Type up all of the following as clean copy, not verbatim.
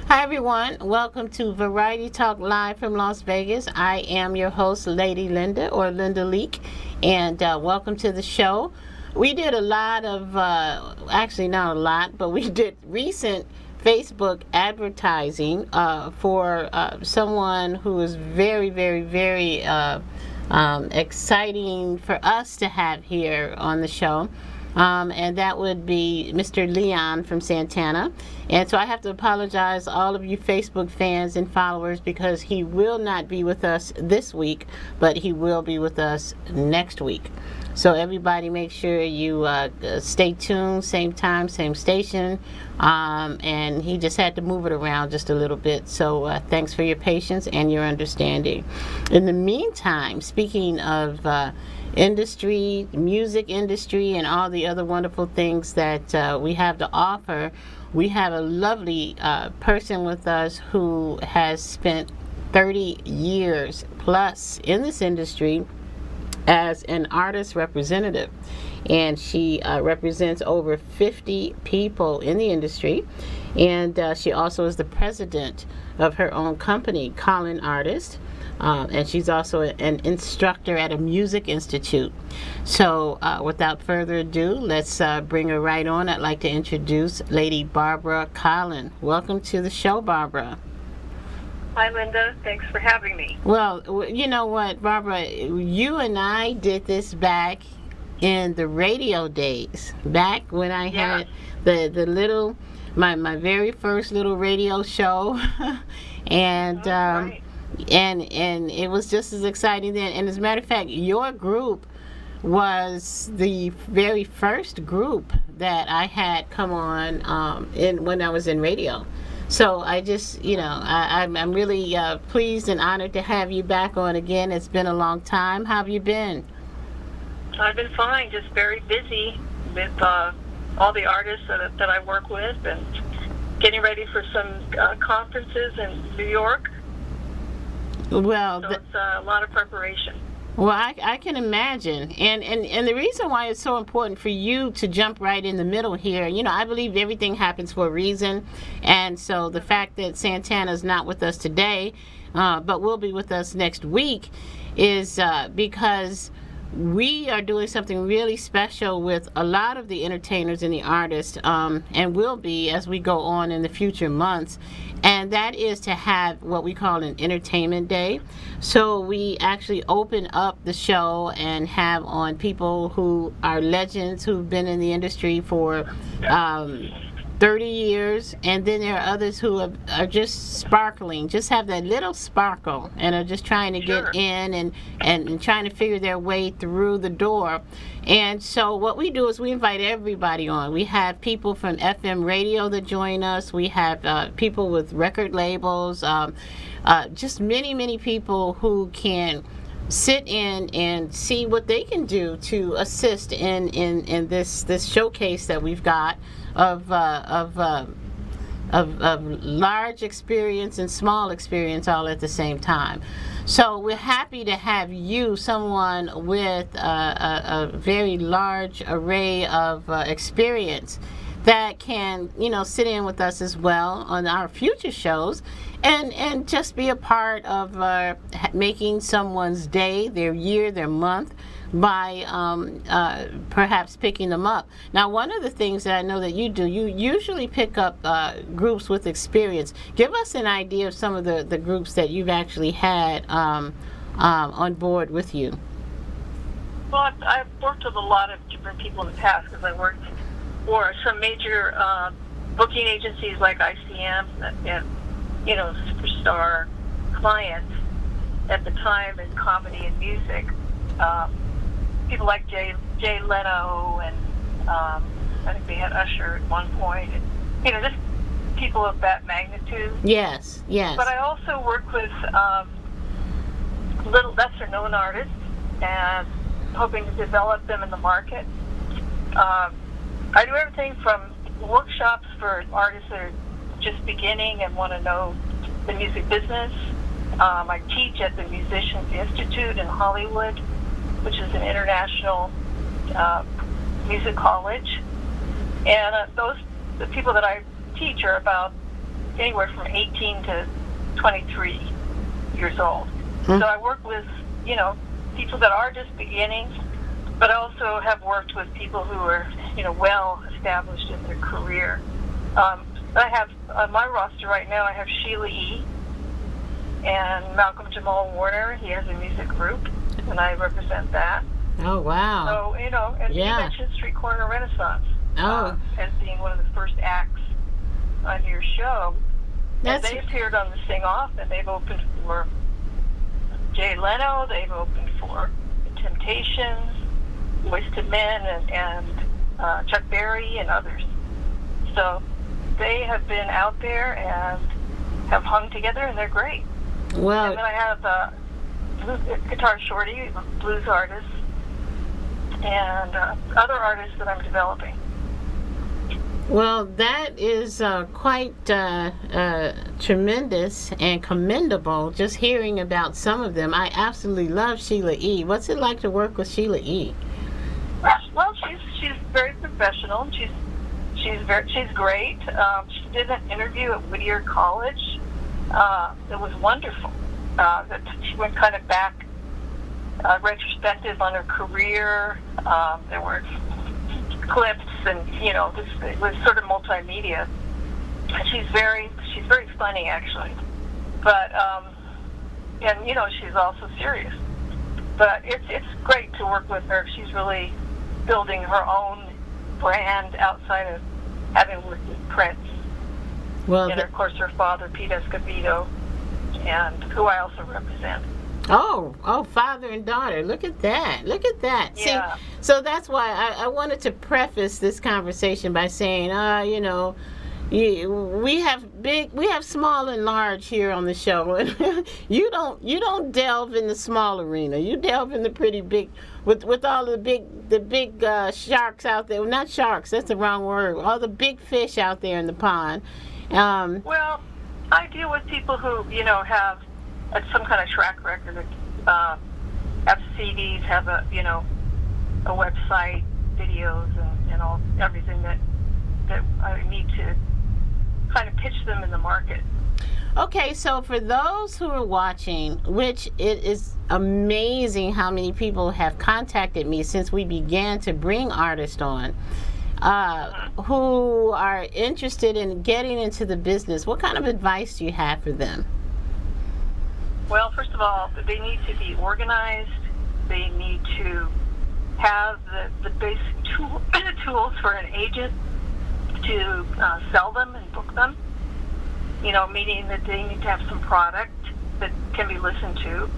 Hi, everyone. Welcome to Variety Talk Live from Las Vegas. I am your host, Lady Linda, or Linda Leak, and welcome to the show. We did a lot of, actually not a lot, but we did recent Facebook advertising for someone who is very, very, very exciting for us to have here on the show. And that would be Mr. Leon from Santana. And so I have to apologize to all of you Facebook fans and followers because he will not be with us this week, but he will be with us next week. So everybody make sure you stay tuned, same time, same station. And he just had to move it around just a little bit. So thanks for your patience and your understanding. In the meantime, speaking of industry, music industry, and all the other wonderful things that we have to offer, we have a lovely person with us who has spent 30 years plus in this industry as an artist representative, and she represents over 50 people in the industry, and she also is the president of her own company, Colin Artist. And she's also an instructor at a music institute. So without further ado, let's bring her right on. I'd like to introduce Lady Barbara Collin. Welcome to the show, Barbara. Hi, Linda. Thanks for having me. Well, you know what, Barbara, you and I did this back in the radio days, back when I had the little, my very first little radio show. And Right. and it was just as exciting then. And as a matter of fact, your group was the very first group that I had come on in when I was in radio. So I just, I'm really pleased and honored to have you back on again. It's been a long time. How have you been? I've been fine, just very busy with all the artists that I work with and getting ready for some conferences in New York. Well, So it's a lot of preparation. Well, I can imagine. And the reason why it's so important for you to jump right in the middle here, I believe everything happens for a reason. And so the fact that Santana's not with us today, but will be with us next week, is because we are doing something really special with a lot of the entertainers and the artists, and will be as we go on in the future months. And that is to have what we call an entertainment day. So we actually open up the show and have on people who are legends who've been in the industry for 30 years, and then there are others who are just sparkling, just have that little sparkle, and are just trying to Sure. get in and trying to figure their way through the door. And so what we do is we invite everybody on. We have people from FM radio that join us. We have people with record labels, just many, many people who can sit in and see what they can do to assist in this showcase that we've got of large experience and small experience all at the same time. So we're happy to have you, someone with a very large array of experience that can, sit in with us as well on our future shows and just be a part of making someone's day, their year, their month by perhaps picking them up. Now, one of the things that I know that you do, you usually pick up groups with experience. Give us an idea of some of the groups that you've actually had on board with you. Well, I've worked with a lot of different people in the past because I worked for some major booking agencies like ICM and, superstar clients at the time in comedy and music. People like Jay Leno and I think they had Usher at one point. And, just people of that magnitude. Yes. But I also work with little lesser known artists and hoping to develop them in the market. I do everything from workshops for artists that are just beginning and want to know the music business. I teach at the Musicians Institute in Hollywood, which is an international music college. And the people that I teach are about anywhere from 18 to 23 years old. Hmm. So I work with, people that are just beginning, but also have worked with people who are, well established in their career. I have on my roster right now, I have Sheila E. and Malcolm Jamal Warner. He has a music group, and I represent that. Oh, wow. So, and Yeah. you mentioned Street Corner Renaissance Oh. as being one of the first acts on your show. And That's they appeared on the Sing Off, and they've opened for Jay Leno, they've opened for The Temptations, Boyz II Men, and Chuck Berry, and others. So they have been out there and have hung together, and they're great. well. And then I have Guitar Shorty, blues artist, and other artists that I'm developing. Well, that is quite tremendous and commendable. Just hearing about some of them, I absolutely love Sheila E. What's it like to work with Sheila E? Well, she's very professional. She's great. She did an interview at Whittier College. It was wonderful. That she went kind of back, retrospective on her career. There were clips, and it was sort of multimedia. And she's very funny, actually. But and she's also serious. But it's great to work with her. She's really building her own brand outside of having worked with Prince. Well, And of course her father, Pete Escovedo, and who I also represent. oh, father and daughter. Look at that. Look at that. Yeah. See, so that's why I wanted to preface this conversation by saying, we have small and large here on the show, and you don't delve in the small arena. You delve in the pretty big, with all the big sharks out there. Well, not sharks. That's the wrong word. All the big fish out there in the pond. Well, I deal with people who have some kind of track record, have CDs, have a website, videos, and everything that I need to kind of pitch them in the market. Okay, so for those who are watching, which it is amazing how many people have contacted me since we began to bring artists on, who are interested in getting into the business, what kind of advice do you have for them? Well, first of all, they need to be organized. They need to have the basic tools for an agent to sell them and book them. Meaning that they need to have some product that can be listened to.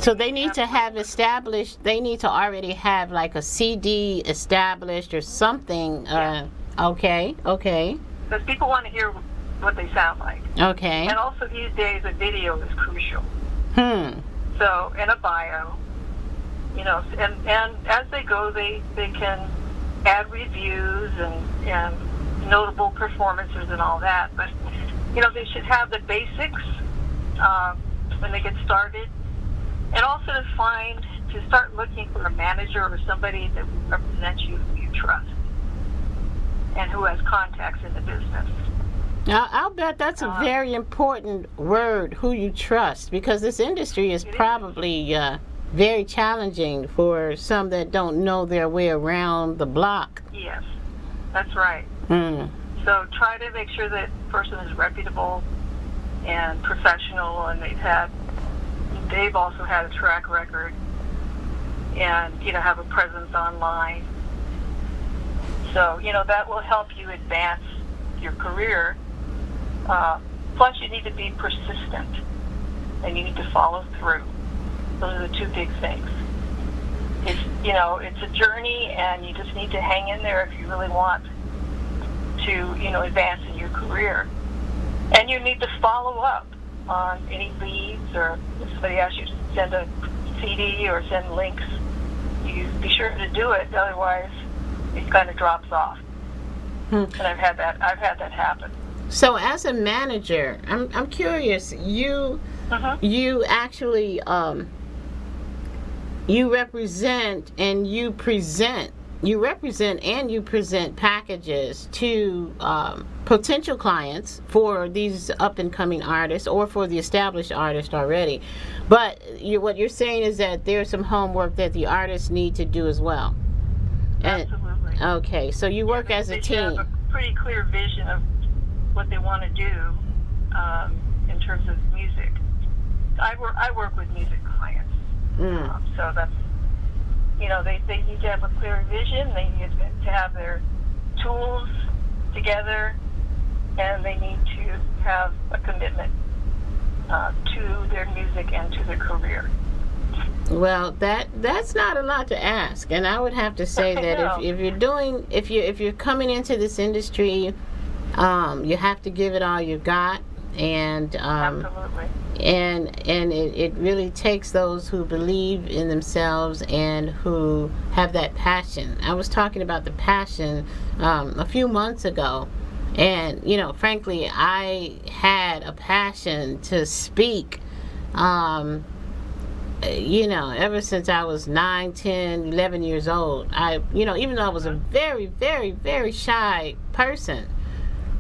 So they need to have established, they need to already have like a CD established or something. Yeah. Okay. Because people want to hear what they sound like. Okay. And also these days a video is crucial. Hmm. So, and a bio. And as they go, they can add reviews and notable performances and all that. But, they should have the basics when they get started. And also to start looking for a manager or somebody that will represent you who you trust and who has contacts in the business. Now, I'll bet that's a very important word, who you trust, because this industry is probably very challenging for some that don't know their way around the block. Yes, that's right. Mm. So try to make sure that the person is reputable and professional, and they've also had a track record and, have a presence online. So, that will help you advance your career. Plus, you need to be persistent, and you need to follow through. Those are the two big things. It's a journey, and you just need to hang in there if you really want to, advance in your career. And you need to follow up on any leads, or if somebody asks you to send a CD or send links, you be sure to do it. Otherwise, it kind of drops off. And I've had that happen. So, as a manager, I'm curious. You actually you represent and you present you represent and you present packages to potential clients for these up and coming artists or for the established artist already. But what you're saying is that there's some homework that the artists need to do as well. Absolutely. Okay, so you work as a They should team. have a pretty clear vision of what they want to do in terms of music. I work with music clients, so that's, they need to have a clear vision. They need to have their tools together, and they need to have a commitment to their music and to their career. Well, that's not a lot to ask, and I would have to say that if you're coming into this industry, you have to give it all you got, and Absolutely. and it really takes those who believe in themselves and who have that passion. I was talking about the passion a few months ago, and frankly, I had a passion to speak. Ever since I was 9, 10, 11 years old, even though I was a very, very, very shy person,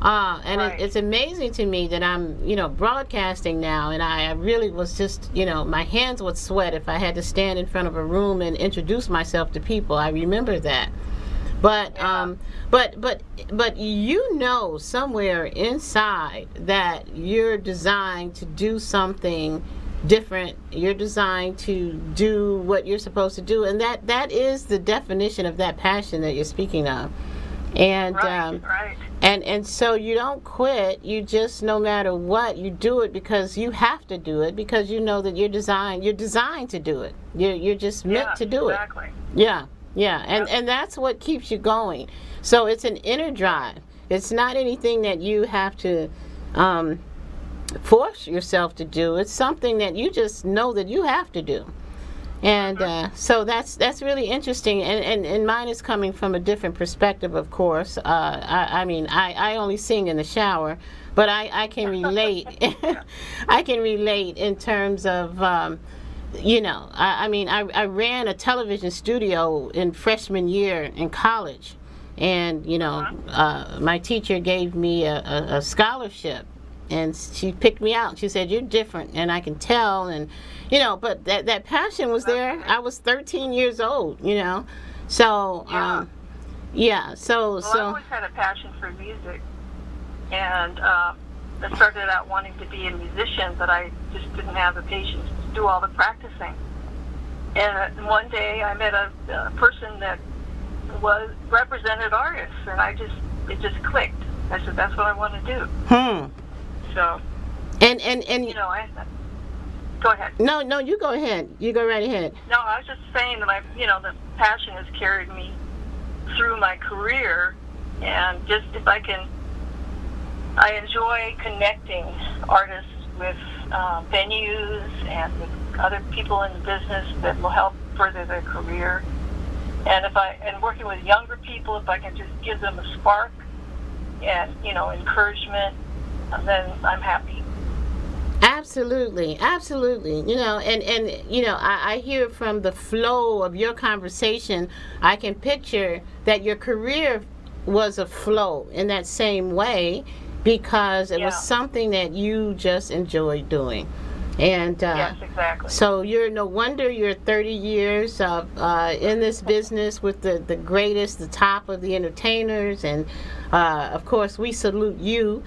and Right. it's amazing to me that I'm, broadcasting now, and I really was just, my hands would sweat if I had to stand in front of a room and introduce myself to people. I remember that. But Yeah. but somewhere inside that you're designed to do something different. You're designed to do what you're supposed to do, and that is the definition of that passion that you're speaking of. And Right. and so you don't quit. You just, no matter what, you do it because you have to do it, because you know that you're designed to do it. You're just meant to do exactly. it. Yeah. And that's what keeps you going. So it's an inner drive. It's not anything that you have to force yourself to do. It's something that you just know that you have to do. And so that's really interesting, and mine is coming from a different perspective, of course. I only sing in the shower, but I can relate. I can relate in terms of, I ran a television studio in freshman year in college, and my teacher gave me a scholarship. And she picked me out. She said, "You're different," and I can tell. And but that passion was there. I was 13 years old. So Yeah. So I always had a passion for music, and I started out wanting to be a musician, but I just didn't have the patience to do all the practicing. And one day I met a person that represented artists, and it just clicked. I said, "That's what I want to do." So, and go ahead. No, you go ahead. You go right ahead. No, I was just saying that the passion has carried me through my career, and just I enjoy connecting artists with venues and with other people in the business that will help further their career. And working with younger people, if I can just give them a spark and encouragement, then I'm happy. Absolutely. I hear from the flow of your conversation, I can picture that your career was a flow in that same way, because it was something that you just enjoyed doing. And yes, exactly. So no wonder you're 30 years in this business with the greatest, the top of the entertainers, and of course we salute you.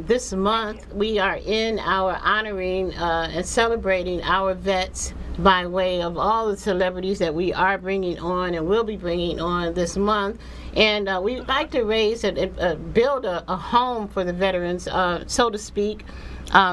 This month we are in our honoring and celebrating our vets by way of all the celebrities that we are bringing on and will be bringing on this month. And we'd like to raise and build a home for the veterans, so to speak,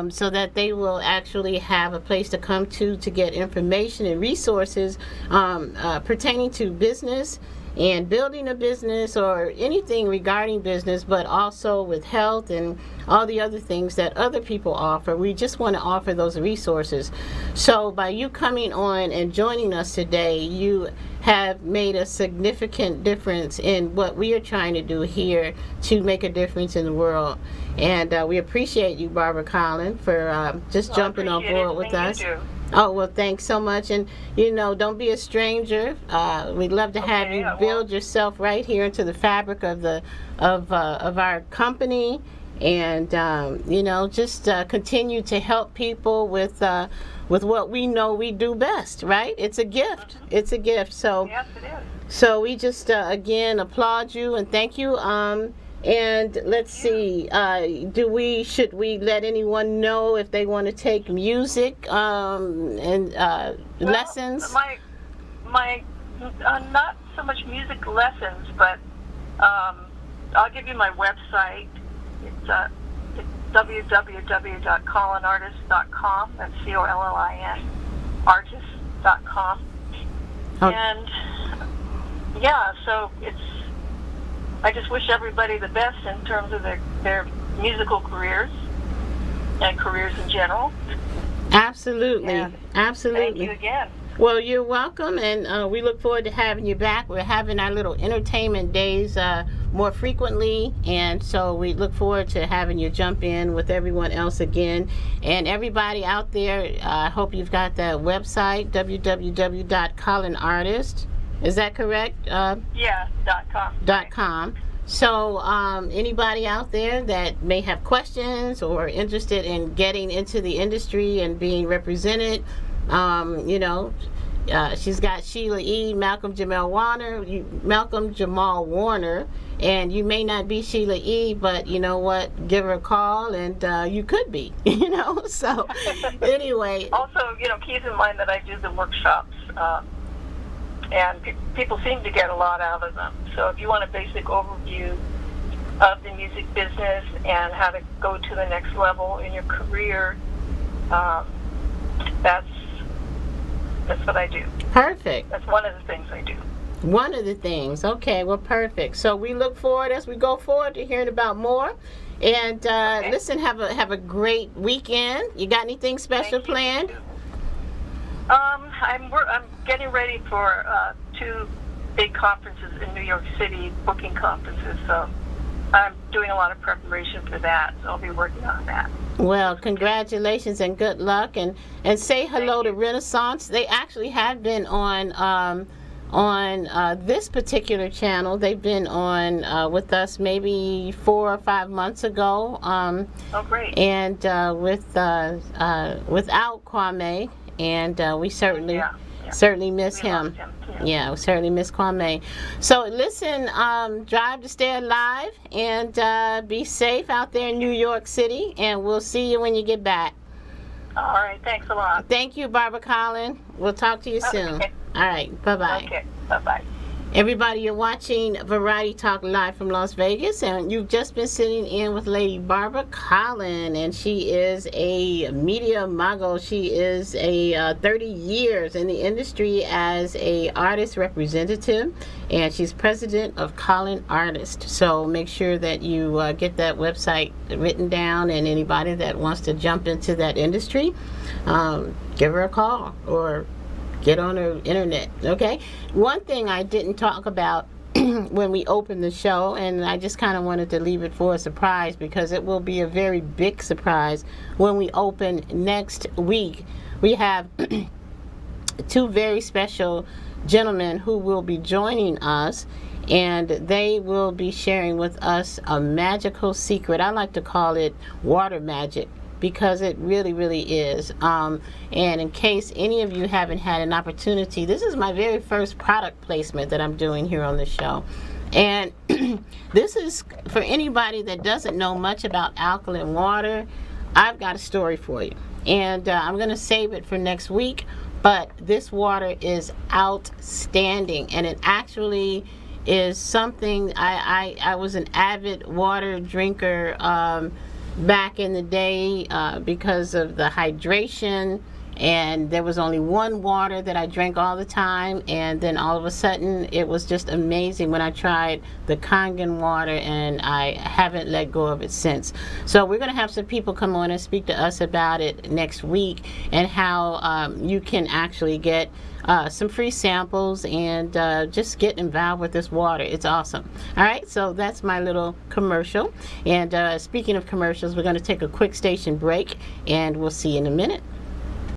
so that they will actually have a place to come to get information and resources pertaining to business and building a business or anything regarding business, but also with health and all the other things that other people offer. We just want to offer those resources. So by you coming on and joining us today, you have made a significant difference in what we are trying to do here to make a difference in the world. And we appreciate you, Barbara Collin, for just jumping on board with us. Oh, well, thanks so much. And, don't be a stranger. We'd love to have you build yourself right here into the fabric of of our company. And, just continue to help people with what we know we do best, right? It's a gift. It's a gift. So, yes, it is. So we just, again, applaud you and thank you. And let's see, should we let anyone know if they want to take music lessons? My not so much music lessons, but I'll give you my website. It's www.collinartist.com. That's COLLIN artist.com. Okay. And yeah, so I just wish everybody the best in terms of their musical careers and careers in general. Absolutely. And Absolutely. Thank you again. Well, you're welcome, and we look forward to having you back. We're having our little entertainment days more frequently, and so we look forward to having you jump in with everyone else again. And everybody out there, I hope you've got that website, www.collinartist. Is that correct? Yeah, .com. .com. So anybody out there that may have questions or interested in getting into the industry and being represented, she's got Sheila E., Malcolm Jamal Warner, and you may not be Sheila E., but you know what? Give her a call, and you could be, So anyway. Also, keep in mind that I do the workshops, and people seem to get a lot out of them. So if you want a basic overview of the music business and how to go to the next level in your career, that's what I do. Perfect. That's one of the things I do. One of the things. Okay, well, perfect. So we look forward, as we go forward, to hearing about more. And listen, have a great weekend. You got anything special planned? I'm getting ready for 2 big conferences in New York City, booking conferences. So I'm doing a lot of preparation for that. So I'll be working on that. Well, congratulations and good luck, and say hello to Renaissance. They actually have been on this particular channel. They've been on with us maybe 4 or 5 months ago. Oh, great! And without Kwame, and we certainly miss him. Yeah, we certainly miss Kwame. So listen, drive to stay alive, and be safe out there in New York City, and we'll see you when you get back. All right, thanks a lot. Thank you, Barbara Collin. We'll talk to you soon. Okay. All right, bye-bye. Okay, bye-bye. Everybody, you're watching Variety Talk live from Las Vegas, and you've just been sitting in with Lady Barbara Collin, and she is a media mogul. She is a 30 years in the industry as a artist representative, and she's president of Collin Artist. So make sure that you get that website written down, and anybody that wants to jump into that industry, give her a call or get on the internet, okay? One thing I didn't talk about when we opened the show, and I just kind of wanted to leave it for a surprise, because it will be a very big surprise when we open next week. We have 2 very special gentlemen who will be joining us, and they will be sharing with us a magical secret. I like to call it water magic, because it really, really is. And in case any of you haven't had an opportunity, this is my very first product placement that I'm doing here on the show. And this is for anybody that doesn't know much about alkaline water. I've got a story for you. And I'm going to save it for next week. But this water is outstanding. And it actually is something, I was an avid water drinker back in the day because of the hydration, and there was only one water that I drank all the time, and then all of a sudden it was just amazing when I tried the Kangen water, and I haven't let go of it since. So we're going to have some people come on and speak to us about it next week, and how you can actually get some free samples and just get involved with this water. It's awesome. All right, so that's my little commercial. And speaking of commercials, we're going to take a quick station break, and we'll see you in a minute.